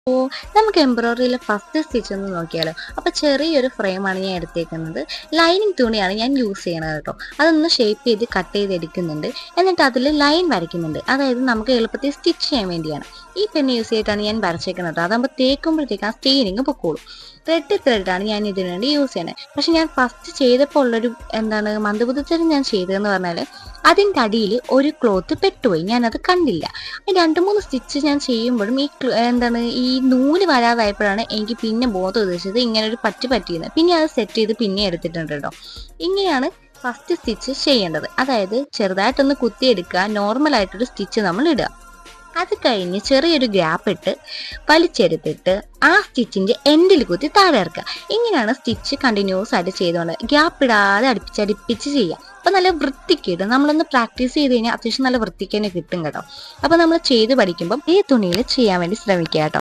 അപ്പോൾ നമുക്ക് എംബ്രോയിഡറിയിലെ first stitch ഒന്ന് നോക്കിയാലോ. അപ്പോൾ ചെറിയൊരു ഫ്രെയിമാണ് ഞാൻ എടുത്തേക്കുന്നത്. ലൈനിങ് തുണിയാണ് ഞാൻ യൂസ് ചെയ്യണത് കേട്ടോ. അതൊന്ന് ഷേപ്പ് ചെയ്ത് കട്ട് ചെയ്ത് എടുക്കുന്നുണ്ട്. എന്നിട്ട് അതിൽ ലൈൻ വരയ്ക്കുന്നുണ്ട്. അതായത് നമുക്ക് എളുപ്പത്തിൽ സ്റ്റിച്ച് ചെയ്യാൻ വേണ്ടിയാണ്. ഈ പെണ്ണ് യൂസ് ചെയ്തിട്ടാണ് ഞാൻ വരച്ചേക്കുന്നത് കേട്ടോ. അതാകുമ്പോൾ തേക്കുമ്പോഴത്തേക്ക് ആ സ്റ്റെയിനിങ് പൊക്കോളും. ത്രെഡാണ് ഞാൻ ഇതിനു വേണ്ടി യൂസ് ചെയ്യണത്. പക്ഷെ ഞാൻ ഫസ്റ്റ് ചെയ്തപ്പോൾ ഉള്ളൊരു മന്ദബുദ്ധിത്തരം ഞാൻ ചെയ്തതെന്ന് പറഞ്ഞാൽ അതിൻ്റെ അടിയിൽ ഒരു ക്ലോത്ത് പെട്ടുപോയി. ഞാനത് കണ്ടില്ല. 2-3 സ്റ്റിച്ച് ഞാൻ ചെയ്യുമ്പോഴും ഈ നൂല് വരാതായപ്പോഴാണ് എനിക്ക് പിന്നെ ബോധം ഉദ്ദേശിച്ചത് ഇങ്ങനെ ഒരു പറ്റിയെന്ന്. പിന്നെ അത് സെറ്റ് ചെയ്ത് പിന്നെ എടുത്തിട്ടുണ്ട് കേട്ടോ. ഇങ്ങനെയാണ് ഫസ്റ്റ് സ്റ്റിച്ച് ചെയ്യേണ്ടത്. അതായത് ചെറുതായിട്ടൊന്ന് കുത്തിയെടുക്കുക, നോർമലായിട്ടൊരു സ്റ്റിച്ച് നമ്മൾ ഇടുക. അത് കഴിഞ്ഞ് ചെറിയൊരു ഗ്യാപ്പ് ഇട്ട് വലിച്ചെടുത്തിട്ട് ആ സ്റ്റിച്ചിന്റെ എൻഡിൽ കുത്തി താഴെ ഇറക്കുക. ഇങ്ങനെയാണ് സ്റ്റിച്ച് കണ്ടിന്യൂസ് ആയിട്ട് ചെയ്തുകൊണ്ട് ഗ്യാപ്പ് ഇടാതെ അടുപ്പിച്ച് ചെയ്യാം. അപ്പൊ നല്ല വൃത്തിക്ക് ഇടും. നമ്മളൊന്ന് പ്രാക്ടീസ് ചെയ്ത് കഴിഞ്ഞാൽ അത്യാവശ്യം നല്ല വൃത്തിക്ക് തന്നെ കിട്ടും കേട്ടോ. അപ്പൊ നമ്മൾ ചെയ്ത് പഠിക്കുമ്പോൾ ഈ തുണിയിൽ ചെയ്യാൻ വേണ്ടി ശ്രമിക്കുക കേട്ടോ.